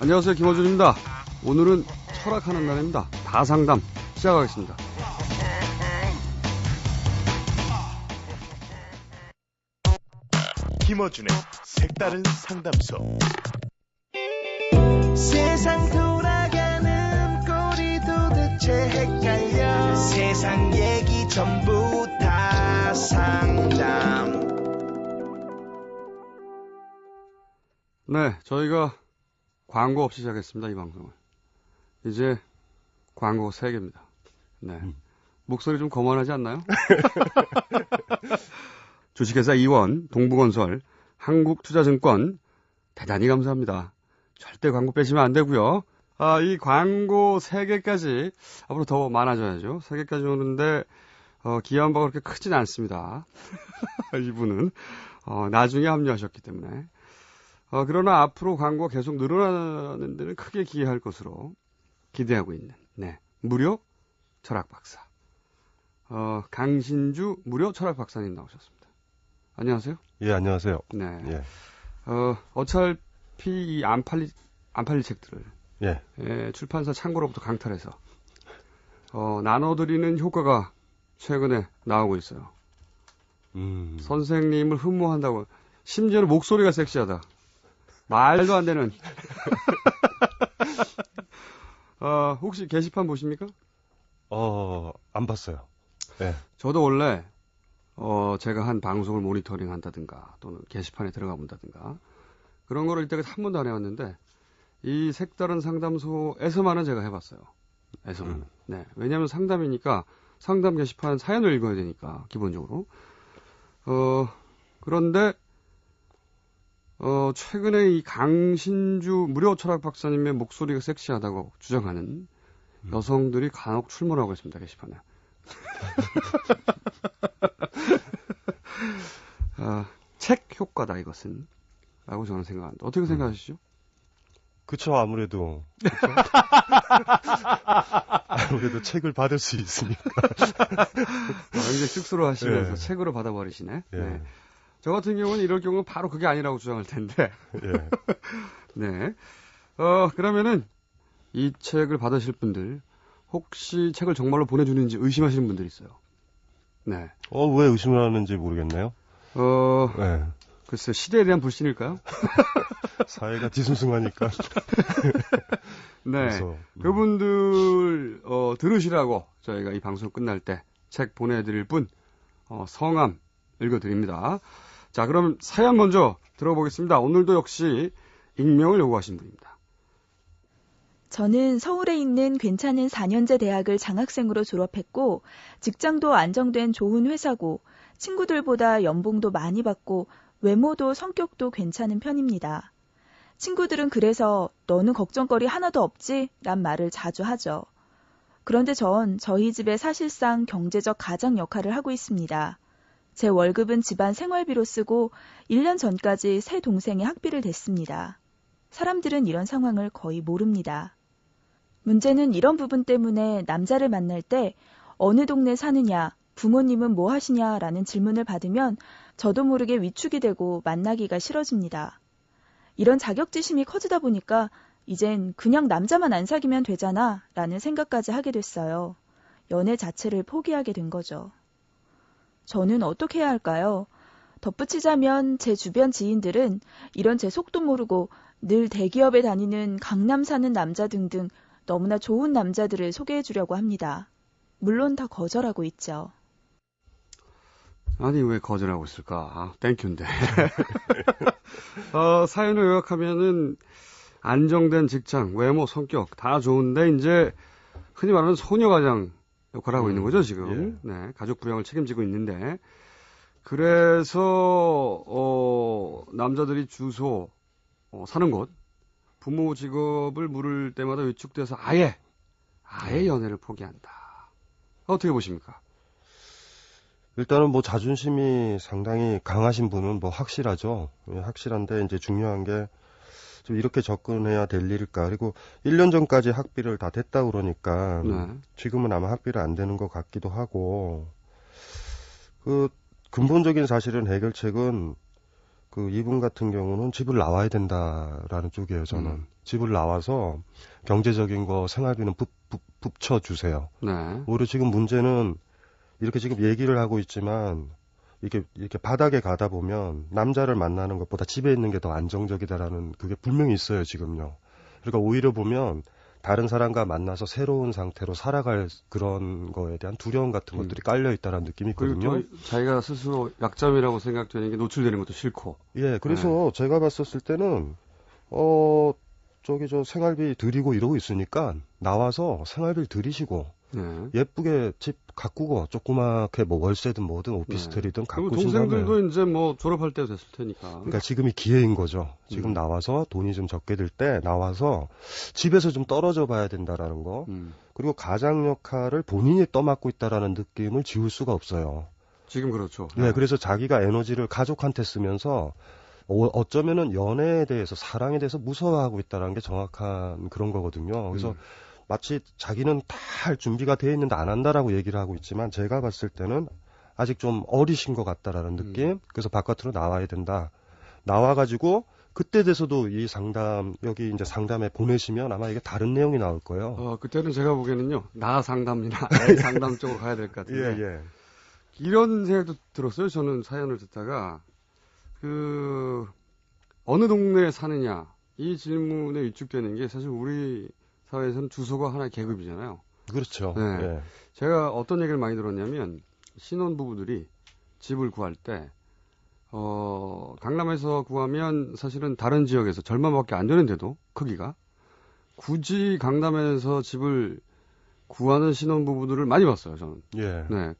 안녕하세요, 김어준입니다. 오늘은 철학하는 날입니다. 다상담 시작하겠습니다. 김어준의 색다른 상담소. 세상 돌아가는 꼴이 도대체 헷갈려. 세상 얘기 전부 다 상담. 네, 저희가 광고 없이 시작했습니다, 이 방송을. 이제 광고 3개입니다. 네. 목소리 좀 거만하지 않나요? 주식회사 이원, 동부건설, 한국투자증권, 대단히 감사합니다. 절대 광고 빼시면 안 되고요. 이 광고 3개까지, 앞으로 더 많아져야죠. 3개까지 오는데, 기여한 바가 그렇게 크진 않습니다. 이분은, 나중에 합류하셨기 때문에. 그러나 앞으로 광고가 계속 늘어나는 데는 크게 기여할 것으로 기대하고 있는, 네. 무료 철학 박사. 강신주 무료 철학 박사님 나오셨습니다. 안녕하세요. 예, 안녕하세요. 네. 예. 어차피 이 안 팔릴 책들을. 예. 예, 출판사 창고로부터 강탈해서, 나눠드리는 효과가 최근에 나오고 있어요. 선생님을 흠모한다고, 심지어는 목소리가 섹시하다. 말도 안 되는. 혹시 게시판 보십니까? 안 봤어요. 예. 저도 원래, 제가 한 방송을 모니터링 한다든가, 또는 게시판에 들어가 본다든가, 그런 거를 이때까지 한 번도 안 해왔는데, 이 색다른 상담소에서만은 제가 해봤어요. 에서만. 네. 왜냐하면 상담이니까, 상담 게시판 사연을 읽어야 되니까, 기본적으로. 그런데, 최근에 이 강신주 무료 철학 박사님의 목소리가 섹시하다고 주장하는 여성들이 간혹 출몰하고 있습니다, 게시판에. 책 효과다, 이것은. 라고 저는 생각합니다. 어떻게 생각하시죠? 그쵸, 아무래도. 그쵸? 아무래도 책을 받을 수 있으니까. 굉장히 쑥스러워 하시면서 예. 책으로 받아버리시네. 예. 네. 저 같은 경우는 이럴 경우는 바로 그게 아니라고 주장할 텐데. 예. 네. 그러면은 이 책을 받으실 분들, 혹시 책을 정말로 보내주는지 의심하시는 분들이 있어요. 네. 왜 의심을 하는지 모르겠네요. 예. 글쎄, 시대에 대한 불신일까요? 사회가 뒤숭숭하니까. 네. 그래서, 그분들, 들으시라고 저희가 이 방송 끝날 때 책 보내드릴 분, 성함 읽어드립니다. 자, 그럼 사연 먼저 들어보겠습니다. 오늘도 역시 익명을 요구하신 분입니다. 저는 서울에 있는 괜찮은 4년제 대학을 장학생으로 졸업했고 직장도 안정된 좋은 회사고 친구들보다 연봉도 많이 받고 외모도 성격도 괜찮은 편입니다. 친구들은 그래서 너는 걱정거리 하나도 없지? 란 말을 자주 하죠. 그런데 전 저희 집에 사실상 경제적 가장 역할을 하고 있습니다. 제 월급은 집안 생활비로 쓰고 1년 전까지 새 동생의 학비를 댔습니다. 사람들은 이런 상황을 거의 모릅니다. 문제는 이런 부분 때문에 남자를 만날 때 어느 동네 사느냐, 부모님은 뭐 하시냐 라는 질문을 받으면 저도 모르게 위축이 되고 만나기가 싫어집니다. 이런 자격지심이 커지다 보니까 이젠 그냥 남자만 안 사귀면 되잖아 라는 생각까지 하게 됐어요. 연애 자체를 포기하게 된 거죠. 저는 어떻게 해야 할까요? 덧붙이자면 제 주변 지인들은 이런 제 속도 모르고 늘 대기업에 다니는 강남 사는 남자 등등 너무나 좋은 남자들을 소개해 주려고 합니다. 물론 다 거절하고 있죠. 아니, 왜 거절하고 있을까? 땡큐인데. 사연을 요약하면은 안정된 직장, 외모, 성격 다 좋은데 이제 흔히 말하는 소녀가장 역할을 하고 있는 거죠, 지금. 예. 네, 가족 부양을 책임지고 있는데. 그래서 남자들이 주소, 사는 곳, 부모 직업을 물을 때마다 위축돼서 아예 연애를 포기한다. 어떻게 보십니까? 일단은 뭐 자존심이 상당히 강하신 분은 뭐 확실하죠. 확실한데 이제 중요한 게 좀 이렇게 접근해야 될 일일까. 그리고 1년 전까지 학비를 다 댔다 그러니까 네. 지금은 아마 학비를 안 되는 것 같기도 하고 그 근본적인 사실은 해결책은 그 이분 같은 경우는 집을 나와야 된다라는 쪽이에요. 저는 집을 나와서 경제적인 거 생활비는 붙여주세요. 네. 오히려 지금 문제는 이렇게 지금 얘기를 하고 있지만 이렇게 바닥에 가다 보면 남자를 만나는 것보다 집에 있는 게 더 안정적이다라는 그게 분명히 있어요, 지금요. 그러니까 오히려 보면 다른 사람과 만나서 새로운 상태로 살아갈 그런 거에 대한 두려움 같은 것들이 깔려 있다라는 느낌이 그리고 있거든요. 또 자기가 스스로 약점이라고 생각되는 게 노출되는 것도 싫고. 예, 그래서 제가 봤었을 때는 저기 저 생활비 드리고 이러고 있으니까 나와서 생활비를 드리시고 네. 예쁘게 집 가꾸고 조그맣게 뭐 월세든 뭐든 오피스텔이든 그리고 가꾸신 다음에 동생들도 이제 뭐 졸업할 때 됐을 테니까. 그러니까 지금이 기회인 거죠. 지금 나와서 돈이 좀 적게 들 때 나와서 집에서 좀 떨어져 봐야 된다라는 거. 그리고 가장 역할을 본인이 떠맡고 있다라는 느낌을 지울 수가 없어요. 지금 그렇죠. 네, 그래서 자기가 에너지를 가족한테 쓰면서 어쩌면은 연애에 대해서 사랑에 대해서 무서워하고 있다는 게 정확한 그런 거거든요. 그래서 마치 자기는 다 할 준비가 돼 있는데 안 한다라고 얘기를 하고 있지만 제가 봤을 때는 아직 좀 어리신 것 같다라는 느낌. 그래서 바깥으로 나와야 된다. 나와가지고 그때 돼서도 이 상담 여기 이제 상담에 보내시면 아마 이게 다른 내용이 나올 거예요. 그때는 제가 보기에는요 나 상담이나 애 상담 쪽으로 가야 될 것 같은데. 예, 예. 이런 생각도 들었어요. 저는 사연을 듣다가 어느 동네에 사느냐 이 질문에 위축되는 게 사실 우리 사회에서는 주소가 하나의 계급이잖아요. 그렇죠. 네. 예. 제가 어떤 얘기를 많이 들었냐면 신혼부부들이 집을 구할 때 강남에서 구하면 사실은 다른 지역에서 절반밖에 안 되는데도 크기가 굳이 강남에서 집을 구하는 신혼부부들을 많이 봤어요. 저는. 예. 네.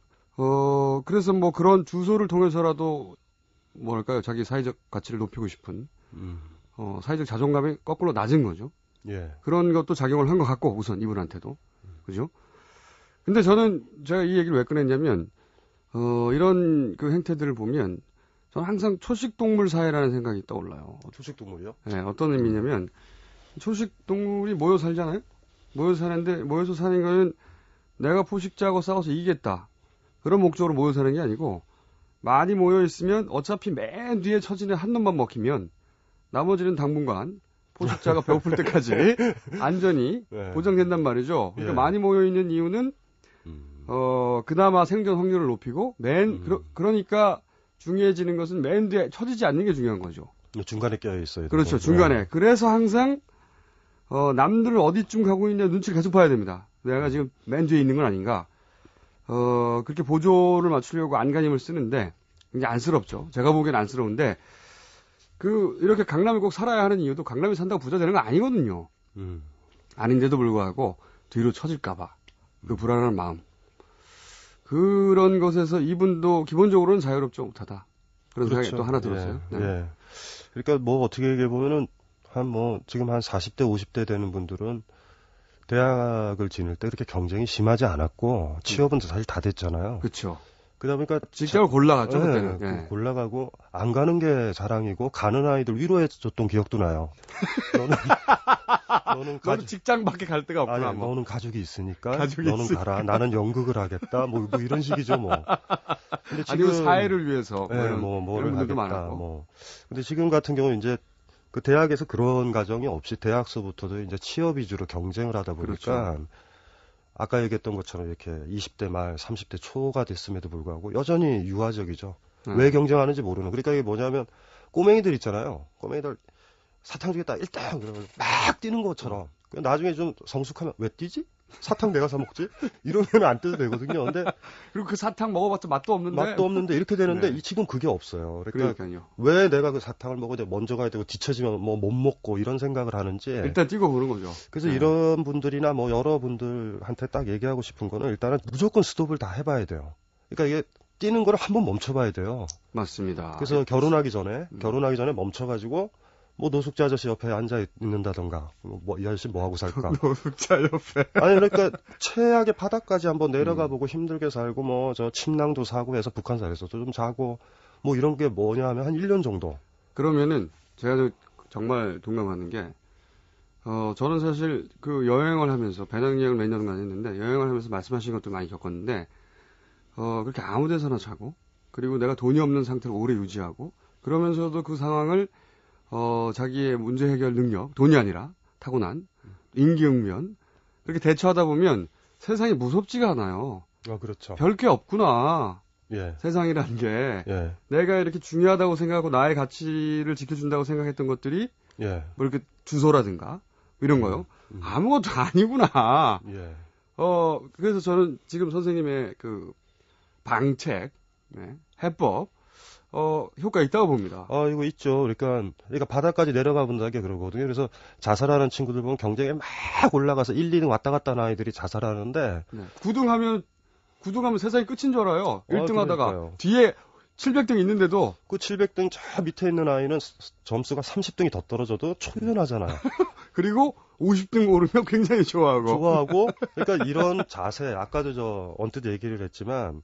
그래서 뭐 그런 주소를 통해서라도 뭐랄까요, 자기 사회적 가치를 높이고 싶은 사회적 자존감이 거꾸로 낮은 거죠. 예. 그런 것도 작용을 한 것 같고 우선 이분한테도 그죠? 근데 저는 제가 이 얘기를 왜 꺼냈냐면 이런 그 행태들을 보면 저는 항상 초식동물 사회라는 생각이 떠올라요. 초식동물이요? 네, 어떤 의미냐면 초식동물이 모여 살잖아요. 모여 사는데 모여서 사는 거는 내가 포식자하고 싸워서 이기겠다 그런 목적으로 모여 사는 게 아니고 많이 모여 있으면 어차피 맨 뒤에 처지는 한 놈만 먹히면 나머지는 당분간 포식자가 배고플 때까지 안전이 네. 보장된단 말이죠. 그러니까 예. 많이 모여 있는 이유는 그나마 생존 확률을 높이고 그러니까 중요해지는 것은 맨 뒤에 처지지 않는 게 중요한 거죠. 중간에 껴 있어요. 그렇죠. 중간에. 그래서 항상 남들을 어디쯤 가고 있냐 눈치를 계속 봐야 됩니다. 내가 지금 맨 뒤에 있는 건 아닌가. 그렇게 보조를 맞추려고 안간힘을 쓰는데 굉장히 안쓰럽죠. 제가 보기엔 안쓰러운데 이렇게 강남에 꼭 살아야 하는 이유도 강남에 산다고 부자 되는 거 아니거든요. 아닌데도 불구하고 뒤로 처질까봐 그 불안한 마음. 그런 것에서 이분도 기본적으로는 자유롭지 못하다. 그런 그렇죠. 생각이 또 하나 들었어요. 예. 네. 예. 그러니까 뭐 어떻게 얘기해 보면은 지금 한 40대 50대 되는 분들은 대학을 지낼 때 그렇게 경쟁이 심하지 않았고 취업은 사실 다 됐잖아요. 그렇죠. 그러다 보니까 직장을 골라갔죠, 예, 그때는. 예. 골라가고 안 가는 게 자랑이고 가는 아이들 위로해줬던 기억도 나요. 너는 직장 밖에 갈 데가 없구나. 아니, 뭐. 너는 가족이 있으니까 가족이 너는 있으니까. 가라. 나는 연극을 하겠다. 뭐 이런 식이죠, 뭐. 근데 아니면 사회를 위해서 예, 이런 뭐를 분들도 하겠다. 많았고. 뭐. 근데 지금 같은 경우는 이제 그 대학에서 그런 과정이 없이 대학서부터도 이제 취업 위주로 경쟁을 하다 보니까 그렇죠. 아까 얘기했던 것처럼 이렇게 20대 말, 30대 초가 됐음에도 불구하고 여전히 유아적이죠. 왜 경쟁하는지 모르는. 그러니까 이게 뭐냐면 꼬맹이들 있잖아요. 꼬맹이들 사탕 주겠다 1등 그러면 막 뛰는 것처럼. 나중에 좀 성숙하면 왜 뛰지? 사탕 내가 사 먹지? 이러면 안 뛰도 되거든요. 근데 그리고 그 사탕 먹어봤자 맛도 없는데. 이렇게 되는데 네. 지금 그게 없어요. 그러니까 그러니까요. 왜 내가 그 사탕을 먹어야 돼? 먼저 가야 되고 뒤처지면 뭐 못 먹고 이런 생각을 하는지. 일단 뛰고 보는 거죠. 그래서 네. 이런 분들이나 뭐 여러분들한테 딱 얘기하고 싶은 거는 일단은 무조건 스톱을 다 해봐야 돼요. 그러니까 이게 뛰는 걸 한번 멈춰봐야 돼요. 맞습니다. 그래서 결혼하기 전에 멈춰가지고 뭐 노숙자 아저씨 옆에 앉아 있는다던가 뭐 이 아저씨 뭐 하고 살까? 노숙자 옆에. 아니 그러니까 최악의 바닥까지 한번 내려가 보고 힘들게 살고 뭐 저 침낭도 사고 해서 북한산에서도 좀 자고 뭐 이런 게 뭐냐 하면 한 1년 정도. 그러면은 제가 정말 동감하는 게 저는 사실 그 여행을 하면서 배낭여행을 몇 년간 했는데 여행을 하면서 말씀하신 것도 많이 겪었는데 그렇게 아무 데서나 자고 그리고 내가 돈이 없는 상태를 오래 유지하고 그러면서도 그 상황을 자기의 문제 해결 능력, 돈이 아니라 타고난 인기응변 그렇게 대처하다 보면 세상이 무섭지가 않아요. 그렇죠. 별게 없구나. 예. 세상이라는 게 예. 내가 이렇게 중요하다고 생각하고 나의 가치를 지켜준다고 생각했던 것들이 예. 뭐 이렇게 주소라든가 이런 거요. 아무것도 아니구나. 예. 그래서 저는 지금 선생님의 그 방책, 네, 해법, 효과 있다고 봅니다. 이거 있죠. 그러니까 바닥까지 내려가 본다는 게 그러거든요. 그래서 자살하는 친구들 보면 경쟁에 막 올라가서 1, 2등 왔다 갔다 하는 아이들이 자살하는데, 네. 9등하면 세상이 끝인 줄 알아요. 1등 하다가 그러니까요. 뒤에 700등 있는데도 그 700등 저 밑에 있는 아이는 점수가 30등이 더 떨어져도 초연하잖아요. 그리고 50등 오르면 굉장히 좋아하고. 그러니까 이런 자세, 아까도 저 언뜻 얘기를 했지만,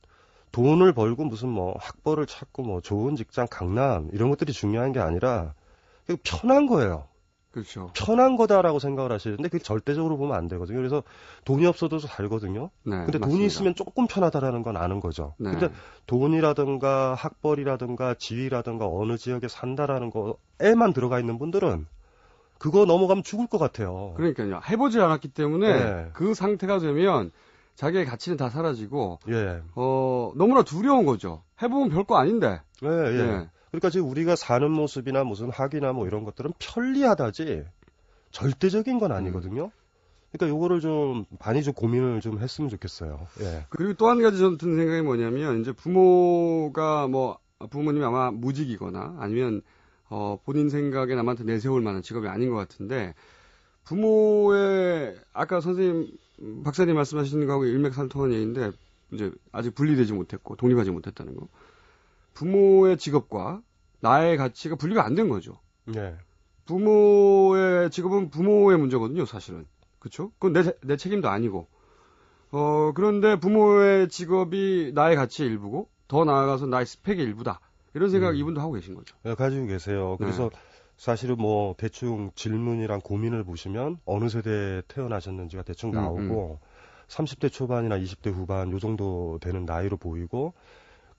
돈을 벌고 무슨 뭐 학벌을 찾고 뭐 좋은 직장, 강남 이런 것들이 중요한 게 아니라 그냥 편한 거예요. 그렇죠. 편한 거다라고 생각을 하시는데 그게 절대적으로 보면 안 되거든요. 그래서 돈이 없어도 살거든요. 네, 근데 맞습니다. 돈이 있으면 조금 편하다라는 건 아는 거죠. 네. 근데 돈이라든가 학벌이라든가 지위라든가 어느 지역에 산다라는 거에만 들어가 있는 분들은 그거 넘어가면 죽을 것 같아요. 그러니까요. 해보지 않았기 때문에 네. 그 상태가 되면 자기의 가치는 다 사라지고 예. 너무나 두려운 거죠. 해보면 별거 아닌데. 예, 예. 예. 그러니까 지금 우리가 사는 모습이나 무슨 학위나 뭐 이런 것들은 편리하다지 절대적인 건 아니거든요. 그러니까 요거를 좀 많이 좀 고민을 좀 했으면 좋겠어요. 예. 그리고 또 한 가지 저는 드는 생각이 뭐냐면 이제 부모님이 아마 무직이거나 아니면 본인 생각에 남한테 내세울 만한 직업이 아닌 것 같은데 부모의 아까 선생님 박사님 말씀하시는 거하고 일맥상통한 얘기인데 이제 아직 분리되지 못했고 독립하지 못했다는 거. 부모의 직업과 나의 가치가 분리가 안 된 거죠. 예. 부모의 직업은 부모의 문제거든요, 사실은. 그렇죠? 그건 내 책임도 아니고. 그런데 부모의 직업이 나의 가치의 일부고 더 나아가서 나의 스펙의 일부다. 이런 생각 이분도 하고 계신 거죠. 예, 가지고 계세요. 그래서 사실은 뭐 대충 질문이랑 고민을 보시면 어느 세대에 태어나셨는지가 대충 나오고 30대 초반이나 20대 후반 요 정도 되는 나이로 보이고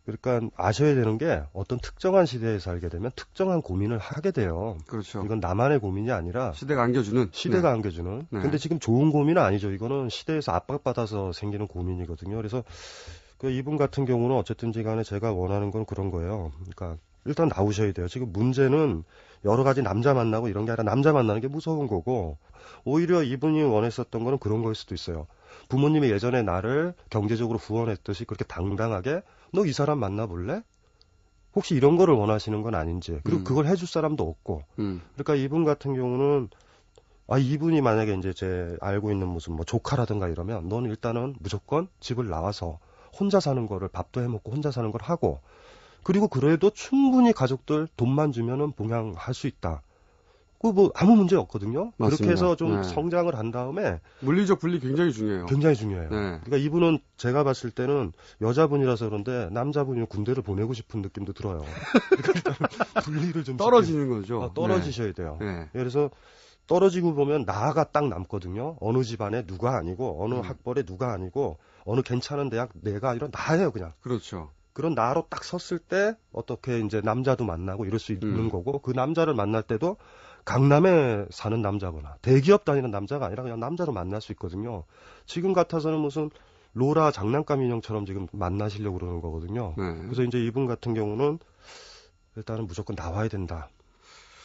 그러니까 아셔야 되는 게 어떤 특정한 시대에 살게 되면 특정한 고민을 하게 돼요. 그렇죠. 이건 나만의 고민이 아니라 시대가 안겨주는. 시대가 안겨주는. 네. 근데 지금 좋은 고민은 아니죠. 이거는 시대에서 압박받아서 생기는 고민이거든요. 그래서 그 이분 같은 경우는 어쨌든지 간에 제가 원하는 건 그런 거예요. 그러니까 일단 나오셔야 돼요. 지금 문제는 여러 가지 남자 만나고 이런 게 아니라 남자 만나는 게 무서운 거고 오히려 이분이 원했었던 거는 그런 거일 수도 있어요. 부모님이 예전에 나를 경제적으로 후원했듯이 그렇게 당당하게 너 이 사람 만나볼래? 혹시 이런 거를 원하시는 건 아닌지. 그리고 그걸 해줄 사람도 없고. 그러니까 이분 같은 경우는 이분이 만약에 이제 제 알고 있는 무슨 뭐 조카라든가 이러면 너는 일단은 무조건 집을 나와서 혼자 사는 거를 밥도 해먹고 혼자 사는 걸 하고 그리고 그래도 충분히 가족들 돈만 주면은 봉양할 수 있다. 그 뭐 아무 문제 없거든요. 맞습니다. 그렇게 해서 좀 네. 성장을 한 다음에 물리적 분리 굉장히 중요해요. 굉장히 중요해요. 네. 그러니까 이분은 제가 봤을 때는 여자분이라서 그런데 남자분이 군대를 보내고 싶은 느낌도 들어요. 그러니까 일단 분리를 좀 떨어지는 거죠. 떨어지셔야 돼요. 네. 그래서 떨어지고 보면 나가 딱 남거든요. 어느 집안에 누가 아니고 어느 학벌에 누가 아니고 어느 괜찮은 대학 내가 아니라 나예요 그냥. 그렇죠. 그런 나로 딱 섰을 때 어떻게 이제 남자도 만나고 이럴 수 있는 거고 그 남자를 만날 때도 강남에 사는 남자거나 대기업 다니는 남자가 아니라 그냥 남자로 만날 수 있거든요. 지금 같아서는 무슨 로라 장난감 인형처럼 지금 만나시려고 그러는 거거든요. 네. 그래서 이제 이분 같은 경우는 일단은 무조건 나와야 된다.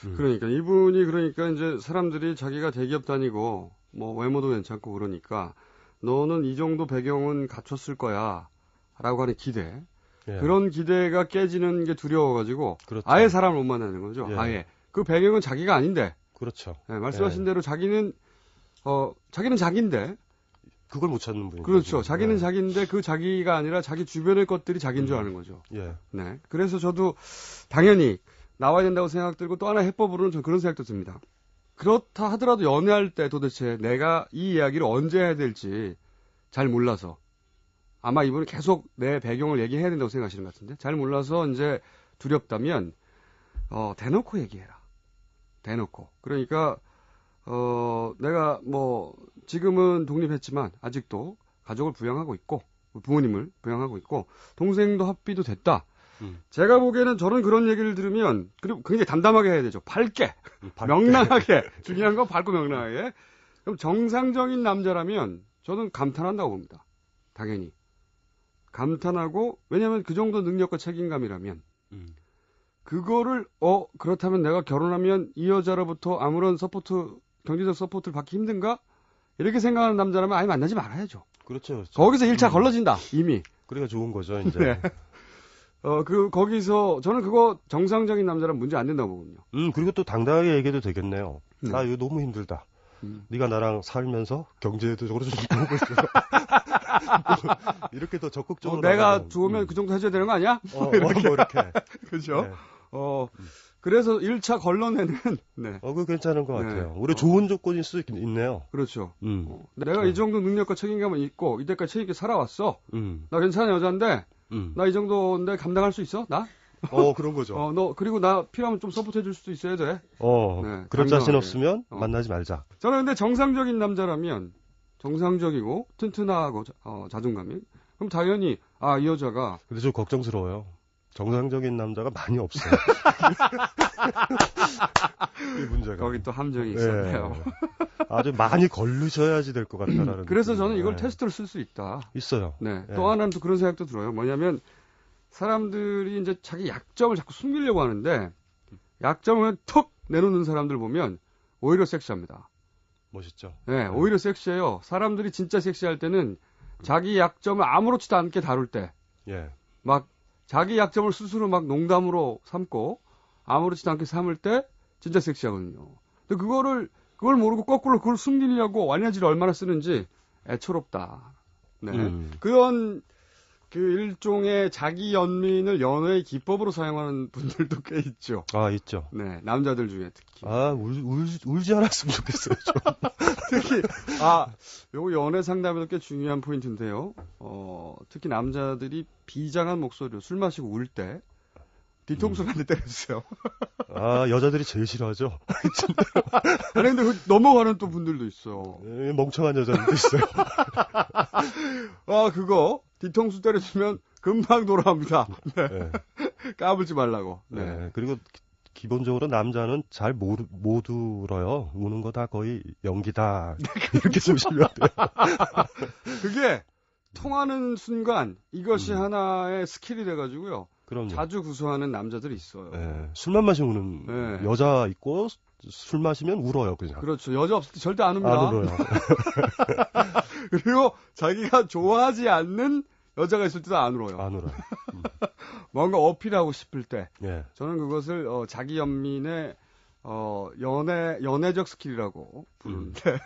그러니까 이분이 그러니까 이제 사람들이 자기가 대기업 다니고 뭐 외모도 괜찮고 그러니까 너는 이 정도 배경은 갖췄을 거야라고 하는 기대. 예. 그런 기대가 깨지는 게 두려워가지고 그렇죠. 아예 사람을 못 만나는 거죠. 예. 아예 그 배경은 자기가 아닌데 그렇죠. 말씀하신 예. 대로 자기는 자기인데 그걸 못 찾는 분이죠. 그렇죠. 자기는 예. 자기인데 그 자기가 아니라 자기 주변의 것들이 자기인 줄 아는 거죠. 예. 네. 그래서 저도 당연히 나와야 된다고 생각 들고 또 하나 해법으로는 전 그런 생각도 듭니다. 그렇다 하더라도 연애할 때 도대체 내가 이 이야기를 언제 해야 될지 잘 몰라서 아마 이분은 계속 내 배경을 얘기해야 된다고 생각하시는 것 같은데 잘 몰라서 이제 두렵다면 대놓고 얘기해라. 대놓고. 그러니까 내가 뭐 지금은 독립했지만 아직도 가족을 부양하고 있고 부모님을 부양하고 있고 동생도 합의도 됐다. 제가 보기에는 저는 그런 얘기를 들으면 그리고 굉장히 담담하게 해야 되죠. 밝게, 명랑하게. 중요한 건 밝고 명랑하게. 그럼 정상적인 남자라면 저는 감탄한다고 봅니다. 당연히. 감탄하고 왜냐하면 그 정도 능력과 책임감이라면 그거를 그렇다면 내가 결혼하면 이 여자로부터 아무런 서포트 경제적 서포트를 받기 힘든가? 이렇게 생각하는 남자라면 아예 만나지 말아야죠. 그렇죠. 거기서 1차 걸러진다 이미. 그러니까 좋은 거죠 이제. 네. 거기서 저는 그거 정상적인 남자라면 문제 안 된다고 보거든요. 그리고 또 당당하게 얘기해도 되겠네요. 네. 나 이거 너무 힘들다. 네가 나랑 살면서 경제적으로 좀 도움을 줘. 이렇게 더 적극적으로. 내가 나가면, 좋으면 그 정도 해줘야 되는 거 아니야? 이렇게. 뭐 이렇게. 그죠? 네. 그래서 1차 걸러내는, 네. 그거 괜찮은 것 네. 같아요. 우리 좋은 조건일 수 있네요. 그렇죠. 네. 내가 이 정도 능력과 책임감은 있고, 이때까지 책임있게 살아왔어. 음. 나 괜찮은 여자인데, 나 이 정도인데 감당할 수 있어? 나? 그런 거죠. 너, 그리고 나 필요하면 좀 서포트 해줄 수도 있어야 돼. 네, 그럴 자신 당당하게. 없으면 만나지 말자. 저는 근데 정상적인 남자라면, 정상적이고, 튼튼하고, 자존감이. 그럼 당연히, 이 여자가, 근데 좀 걱정스러워요. 정상적인 남자가 많이 없어요. 이 문제가. 거기 또 함정이 있었네요. 아주 많이 걸르셔야지 될 것 같다라는. 그래서 저는 이걸 네. 테스트로 쓸 수 있다. 있어요. 네. 네. 또 하나는 또 그런 생각도 들어요. 뭐냐면 사람들이 이제 자기 약점을 자꾸 숨기려고 하는데 약점을 턱 내놓는 사람들 보면 오히려 섹시합니다. 멋있죠. 네, 오히려 섹시해요. 사람들이 진짜 섹시할 때는 자기 약점을 아무렇지도 않게 다룰 때, 예. 막 자기 약점을 스스로 막 농담으로 삼고 아무렇지도 않게 삼을 때 진짜 섹시하거든요. 근데 그걸 모르고 거꾸로 그걸 숨기려고 완야지를 얼마나 쓰는지 애처롭다. 네. 그런 그 일종의 자기 연민을 연애의 기법으로 사용하는 분들도 꽤 있죠. 있죠. 네, 남자들 중에 특히. 울지 않았으면 좋겠어요, 좀. 특히, 요거 연애 상담에도 꽤 중요한 포인트인데요. 특히 남자들이 비장한 목소리로 술 마시고 울 때, 뒤통수를 한 대 때려주세요. 여자들이 제일 싫어하죠. 아니, 근데 넘어가는 또 분들도 있어. 멍청한 여자들도 있어요. 그거, 뒤통수 때려주면 금방 돌아옵니다. 네. 네. 까불지 말라고. 네. 네. 그리고 기본적으로 남자는 잘 못 울어요. 우는 거 다 거의 연기다. 이렇게 보시면 돼요. 그게 통하는 순간 이것이 하나의 스킬이 돼가지고요. 그럼요. 자주 구수하는 남자들이 있어요. 네. 술만 마시면 우는 네. 여자 있고 술 마시면 울어요, 그냥. 그렇죠. 여자 없을 때 절대 안 웁니다. 안 울어요. 그리고 자기가 좋아하지 않는 여자가 있을 때도 안 울어요. 안 울어요. 뭔가 어필하고 싶을 때. 예. 저는 그것을 자기 연민의 연애적 스킬이라고 부르는데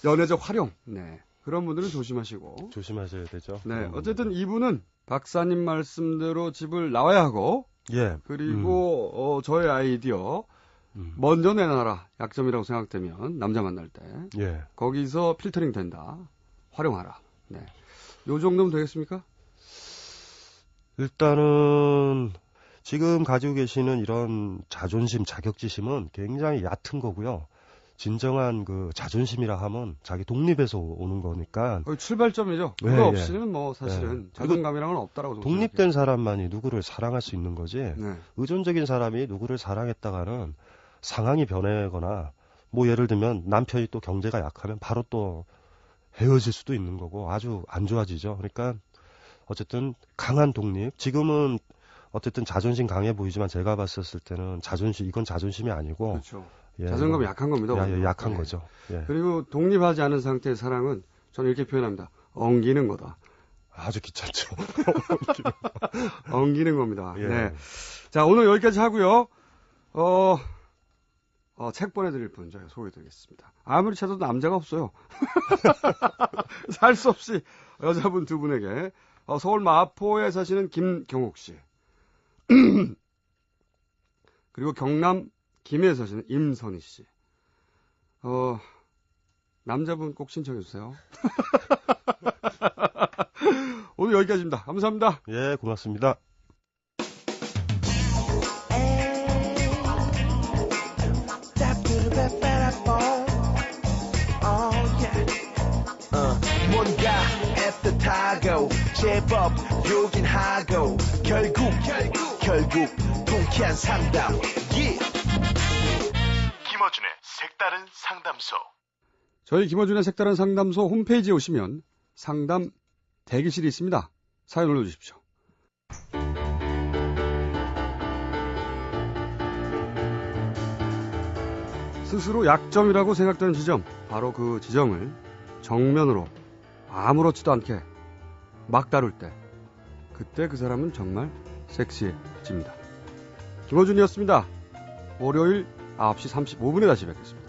연애적 활용. 네. 그런 분들은 조심하시고. 조심하셔야 되죠. 네. 어쨌든 이분은 박사님 말씀대로 집을 나와야 하고 예. 그리고 저의 아이디어 먼저 내놔라. 약점이라고 생각되면 남자 만날 때 예. 거기서 필터링 된다. 활용하라. 네. 요 정도면 되겠습니까? 일단은 지금 가지고 계시는 이런 자존심, 자격지심은 굉장히 얕은 거고요. 진정한 그 자존심이라 하면 자기 독립에서 오는 거니까. 거의 출발점이죠. 그거 네, 없이는 뭐 사실은 네. 자존감이랑은 없다라고 독립된 사람만이 누구를 사랑할 수 있는 거지. 네. 의존적인 사람이 누구를 사랑했다가는 상황이 변하거나 뭐 예를 들면 남편이 또 경제가 약하면 바로 또 헤어질 수도 있는 거고 아주 안 좋아지죠. 그러니까 어쨌든 강한 독립. 지금은 어쨌든 자존심 강해 보이지만 제가 봤었을 때는 이건 자존심이 아니고 그렇죠. 예, 자존감이 약한 겁니다. 약한 네. 거죠. 예. 그리고 독립하지 않은 상태의 사랑은 저는 이렇게 표현합니다. 엉기는 거다. 아주 귀찮죠. 엉기는 겁니다. 예. 네. 자, 오늘 여기까지 하고요. 책 보내드릴 분 저희가 소개해드리겠습니다. 아무리 찾아도 남자가 없어요. 살 수 없이 여자분 두 분에게 서울 마포에 사시는 김경옥 씨 그리고 경남 김해에 사시는 임선희 씨. 남자분 꼭 신청해주세요. 오늘 여기까지입니다. 감사합니다. 예, 고맙습니다. 뭔가 at the 타고 제법 욕인 하고 결국 통쾌한 상담. 김어준의 색다른 상담소. 저희 김어준의 색다른 상담소 홈페이지에 오시면 상담 대기실이 있습니다. 사연 올려주십시오. 스스로 약점이라고 생각되는 지점, 바로 그 지점을 정면으로 아무렇지도 않게 막 다룰 때, 그때 그 사람은 정말 섹시해집니다. 김어준이었습니다. 월요일 9시 35분에 다시 뵙겠습니다.